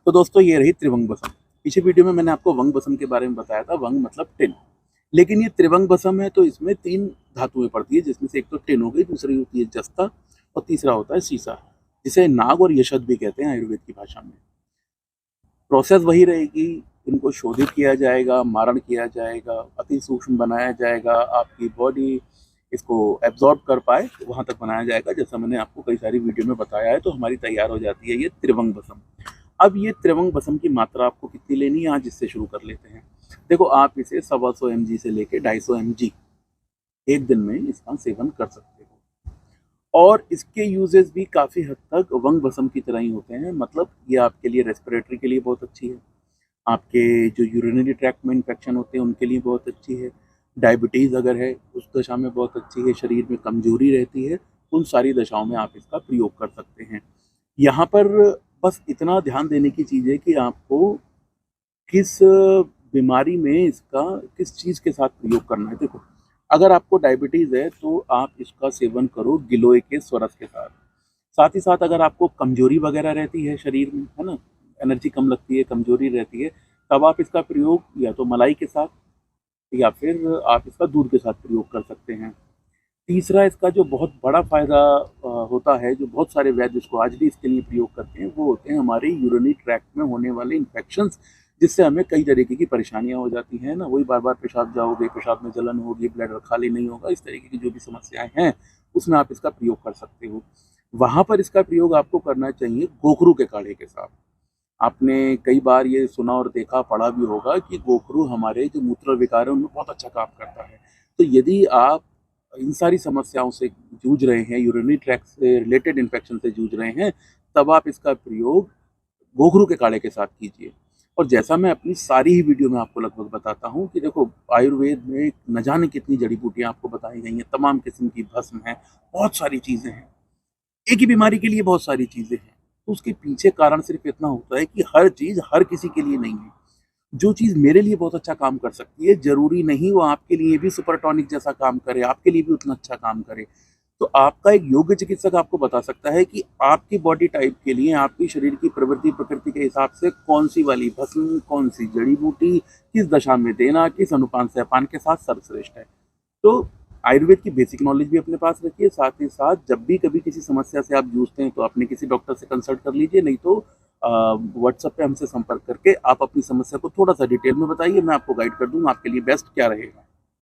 तो दोस्तों ये रही त्रिभंग बसम। पिछले वीडियो में मैंने आपको वंग बसम के बारे में बताया था। वंग मतलब टिन, लेकिन ये त्रिभंग बसम है तो इसमें 3 धातुएं पड़ती है, जिसमें से एक तो टिन हो गई, दूसरी होती है जस्ता और तीसरा होता है सीसा, जिसे नाग और यशद भी कहते हैं आयुर्वेद की भाषा में। प्रोसेस वही रहेगी, इनको शोधित किया जाएगा, मारण किया जाएगा, अति सूक्ष्म बनाया जाएगा, आपकी बॉडी इसको एब्जॉर्ब कर पाए वहां तक बनाया जाएगा। जैसा मैंने आपको कई सारी वीडियो में बताया है, तो हमारी तैयार हो जाती है ये त्रिभंग बसम। अब ये त्रिभंग बसम की मात्रा आपको कितनी लेनी है, आज इससे शुरू कर लेते हैं। देखो, आप इसे 125 mg से लेके 250 mg एक दिन में इसका सेवन कर सकते हो, और इसके यूजेस भी काफ़ी हद तक वंग बसम की तरह ही होते हैं। मतलब ये आपके लिए रेस्पिरेटरी के लिए बहुत अच्छी है, आपके जो यूरिनरी ट्रैक्ट में इन्फेक्शन होते हैं उनके लिए बहुत अच्छी है, डायबिटीज़ अगर है उस दशा में बहुत अच्छी है, शरीर में कमजोरी रहती है, उन सारी दशाओं में आप इसका प्रयोग कर सकते हैं। यहाँ पर बस इतना ध्यान देने की चीज़ है कि आपको किस बीमारी में इसका किस चीज़ के साथ प्रयोग करना है। देखो, अगर आपको डायबिटीज़ है तो आप इसका सेवन करो गिलोय के स्वरस के साथ। साथ ही साथ अगर आपको कमजोरी वगैरह रहती है शरीर में, है ना, एनर्जी कम लगती है, कमजोरी रहती है, तब आप इसका प्रयोग या तो मलाई के साथ या फिर आप इसका दूध के साथ प्रयोग कर सकते हैं। तीसरा इसका जो बहुत बड़ा फ़ायदा होता है, जो बहुत सारे वैद्य इसको आज भी इसके लिए प्रयोग करते हैं, वो होते हैं हमारे यूरिनरी ट्रैक्ट में होने वाले इन्फेक्शंस, जिससे हमें कई तरीके की परेशानियां हो जाती हैं ना। वही बार बार पेशाब जाओगे, पेशाब में जलन होगी, ब्लैडर खाली नहीं होगा, इस तरीके की जो भी समस्याएं हैं उसमें आप इसका प्रयोग कर सकते हो। वहाँ पर इसका प्रयोग आपको करना चाहिए गोखरू के काढ़े के साथ। आपने कई बार ये सुना और देखा, पढ़ा भी होगा कि गोखरू हमारे जो मूत्र विकार है उनमें बहुत अच्छा काम करता है। तो यदि आप इन सारी समस्याओं से जूझ रहे हैं, यूरिनरी ट्रैक्ट से रिलेटेड इन्फेक्शन से जूझ रहे हैं, तब आप इसका प्रयोग गोखरू के काढ़े के साथ कीजिए। और जैसा मैं अपनी सारी ही वीडियो में आपको लगभग बताता हूँ कि देखो, आयुर्वेद में न जाने कितनी जड़ी बूटियाँ आपको बताई गई हैं, तमाम किस्म की भस्म है, बहुत सारी चीज़ें हैं, एक ही बीमारी के लिए बहुत सारी चीज़ें हैं। तो उसके पीछे कारण सिर्फ इतना होता है कि हर चीज़ हर किसी के लिए नहीं है। जो चीज़ मेरे लिए बहुत अच्छा काम कर सकती है, ज़रूरी नहीं वो आपके लिए भी सुपर टॉनिक जैसा काम करे, आपके लिए भी उतना अच्छा काम करे। तो आपका एक योग्य चिकित्सक आपको बता सकता है कि आपकी बॉडी टाइप के लिए, आपकी शरीर की प्रवृत्ति प्रकृति के हिसाब से कौन-सी वाली भस्म, कौन-सी जड़ी-बूटी, किस दशा में देना, किस अनुपान से अपान के साथ सर्वश्रेष्ठ है। तो आयुर्वेद की बेसिक नॉलेज भी अपने पास रखिए, साथ ही साथ जब भी कभी किसी समस्या से आप जूझते हैं तो अपने किसी डॉक्टर से कंसल्ट कर लीजिए, नहीं तो व्हाट्सएप पे हमसे संपर्क करके आप अपनी समस्या को थोड़ा सा डिटेल में बताइए, मैं आपको गाइड कर दूंगा आपके लिए बेस्ट क्या रहेगा।